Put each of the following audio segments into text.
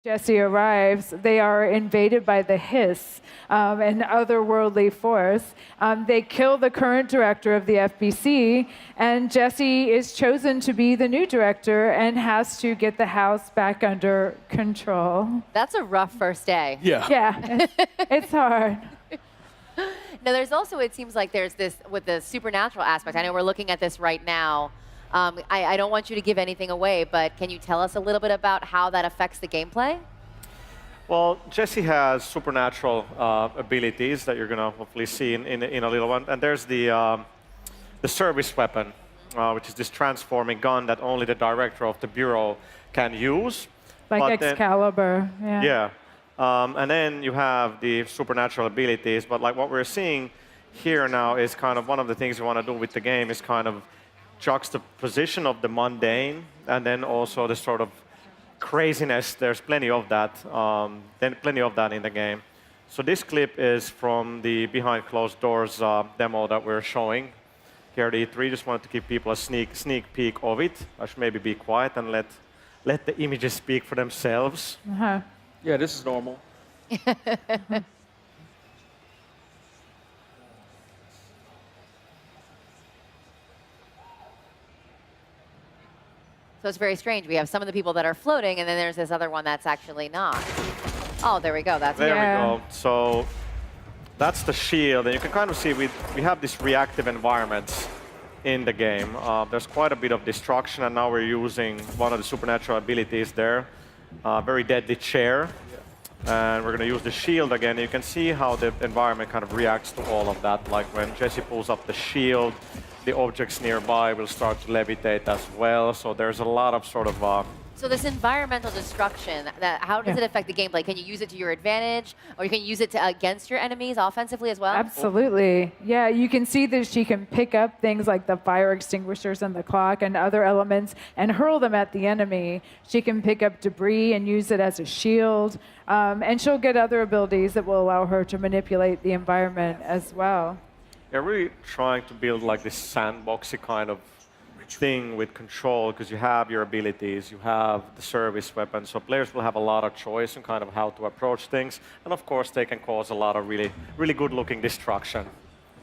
Jesse arrives, they are invaded by the hiss, an otherworldly force. They kill the current director of the FBC, and Jesse is chosen to be the new director and has to get the house back under control. That's a rough first day. Yeah. Yeah, it's hard. Now, there's also, it seems like there's this, with the supernatural aspect, I know we're looking at this right now. I don't want you to give anything away, but can you tell us a little bit about how that affects the gameplay? Well, Jesse has supernatural abilities that you're going to hopefully see in a little one. And there's the service weapon, which is this transforming gun that only the director of the bureau can use. Like Excalibur, yeah. And then you have the supernatural abilities. But like what we're seeing here now is kind of one of the things you want to do with the game is kind of juxtaposition of the mundane and then also the sort of craziness. There's plenty of that. Plenty of that in the game. So this clip is from the behind closed doors demo that we're showing here at E3. Just wanted to give people a sneak peek of it. I should maybe be quiet and let the images speak for themselves. Yeah, this is normal. So it's very strange. We have some of the people that are floating, and then there's this other one that's actually not. Oh, there we go. That's there we go. So that's the shield, and you can kind of see we have these reactive environments in the game. There's quite a bit of destruction, and now we're using one of the supernatural abilities there, very deadly chair. And we're going to use the shield again. You can see how the environment kind of reacts to all of that. Like when Jesse pulls up the shield, the objects nearby will start to levitate as well. So there's a lot of sort of... So this environmental destruction, how does it affect the gameplay? Can you use it to your advantage, or you can use it against your enemies offensively as well? Absolutely. Yeah, you can see that she can pick up things like the fire extinguishers and the clock and other elements and hurl them at the enemy. She can pick up debris and use it as a shield. And she'll get other abilities that will allow her to manipulate the environment as well. They're really trying to build like this sandboxy kind of thing with control, because you have your abilities, you have the service weapon, so players will have a lot of choice in kind of how to approach things, and of course they can cause a lot of really good-looking destruction.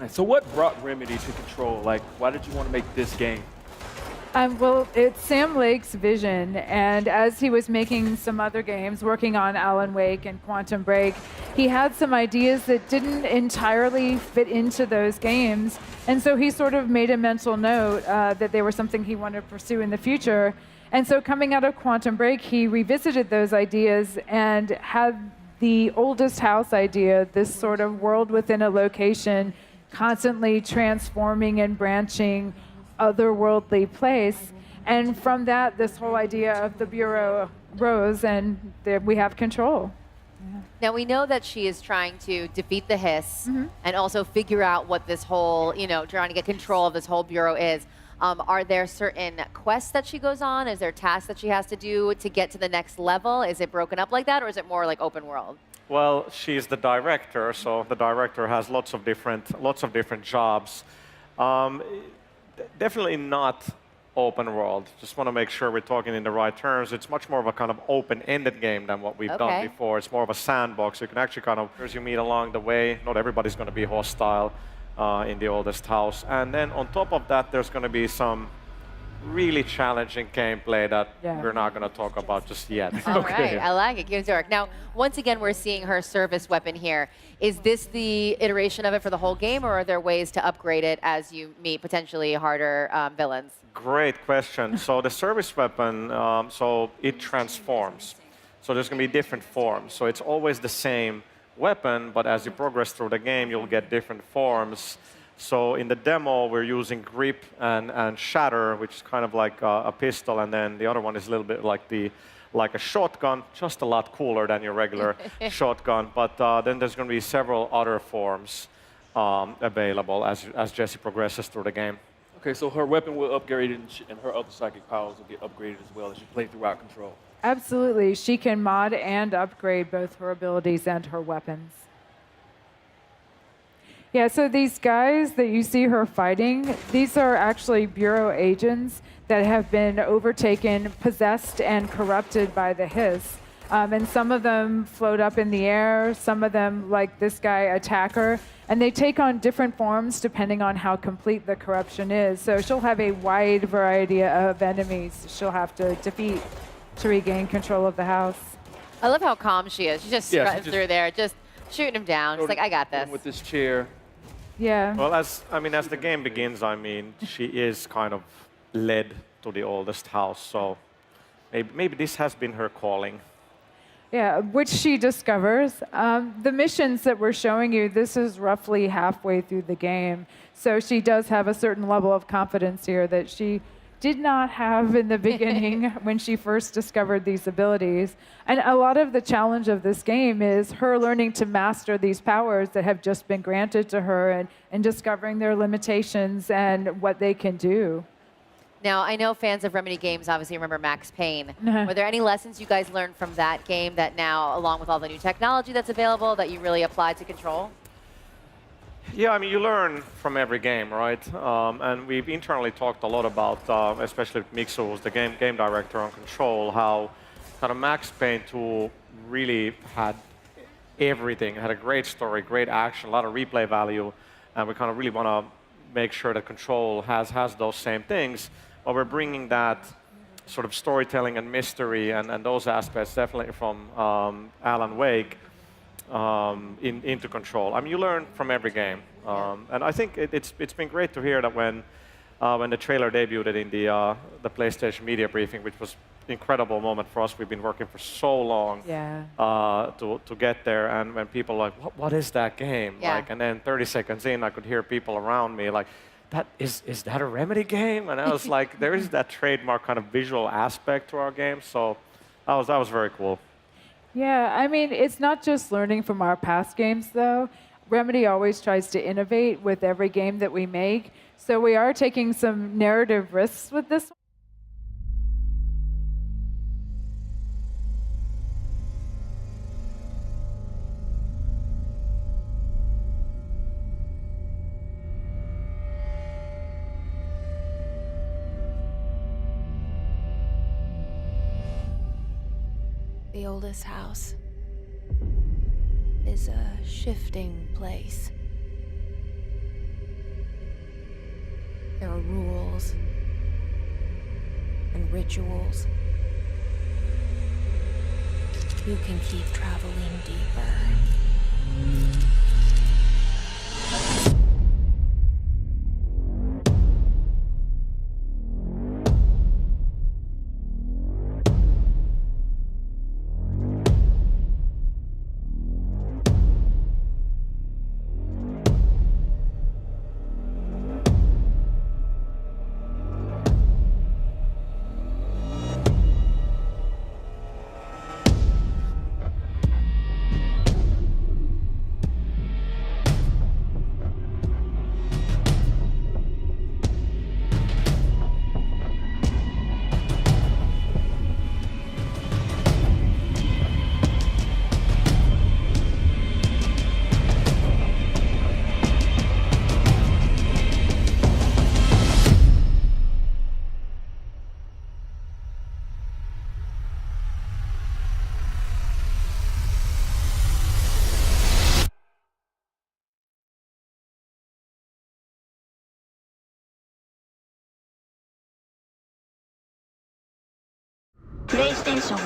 Right, so what brought Remedy to Control? Like, why did you want to make this game? Well, it's Sam Lake's vision, and as he was making some other games, working on Alan Wake and Quantum Break, he had some ideas that didn't entirely fit into those games, and so he sort of made a mental note that they were something he wanted to pursue in the future. And so coming out of Quantum Break, he revisited those ideas and had the oldest house idea, this sort of world within a location, constantly transforming and branching, otherworldly place. And from that, this whole idea of the Bureau rose, and we have control. Now, we know that she is trying to defeat the hiss and also figure out what this whole, trying to get control of this whole Bureau is. Are there certain quests that she goes on? Is there tasks that she has to do to get to the next level? Is it broken up like that, or is it more like open world? Well, she's the director, so the director has lots of different jobs. Definitely not open world. Just want to make sure we're talking in the right terms. It's much more of a kind of open-ended game than what we've done before. It's more of a sandbox. You can actually kind of, as you meet along the way, not everybody's going to be hostile in the oldest house. And then on top of that, there's going to be some really challenging gameplay that we're not going to talk about just yet. All right, I like it. Give it to her. Now, once again, we're seeing her service weapon here. Is this the iteration of it for the whole game, or are there ways to upgrade it as you meet potentially harder villains? Great question. So the service weapon, so it transforms. So there's going to be different forms. So it's always the same weapon, but as you progress through the game, you'll get different forms. So in the demo, we're using grip and shatter, which is kind of like a pistol, and then the other one is a little bit like a shotgun, just a lot cooler than your regular shotgun. But then there's going to be several other forms available as Jesse progresses through the game. Okay, so her weapon will upgrade, and her other psychic powers will get upgraded as well as you play throughout Control. Absolutely. She can mod and upgrade both her abilities and her weapons. Yeah, so these guys that you see her fighting, these are actually Bureau agents that have been overtaken, possessed, and corrupted by the hiss. And some of them float up in the air, some of them, like this guy, attacker, and they take on different forms depending on how complete the corruption is. So she'll have a wide variety of enemies she'll have to defeat to regain control of the house. I love how calm she is. She's just Yeah, she strutting just- through there, just shooting him down. She's like, I got this. With this chair. Yeah. Well, as the game begins, she is kind of led to the oldest house, so maybe this has been her calling. Yeah, which she discovers. The missions that we're showing you, this is roughly halfway through the game. So she does have a certain level of confidence here that she did not have in the beginning when she first discovered these abilities. And a lot of the challenge of this game is her learning to master these powers that have just been granted to her and discovering their limitations and what they can do. Now, I know fans of Remedy games obviously remember Max Payne. Were there any lessons you guys learned from that game that now, along with all the new technology that's available, that you really applied to Control? Yeah, you learn from every game, right? And we've internally talked a lot about, especially with Mixu, who's the game director on Control, how kind of Max Payne 2 really had everything. It had a great story, great action, a lot of replay value, and we kind of really want to make sure that Control has those same things, but we're bringing that sort of storytelling and mystery and those aspects definitely from Alan Wake into Control. You learn from every game, and I think it's been great to hear that when the trailer debuted in the PlayStation media briefing, which was an incredible moment for us. We've been working for so long to get there, and when people are like, what is that game? Yeah. Like, and then 30 seconds in, I could hear people around me like, is that a Remedy game? And I was like, there is that trademark kind of visual aspect to our game, so that was very cool. Yeah, it's not just learning from our past games, though. Remedy always tries to innovate with every game that we make, so we are taking some narrative risks with this one. The oldest house is a shifting place. There are rules and rituals. You can keep traveling deeper. PlayStation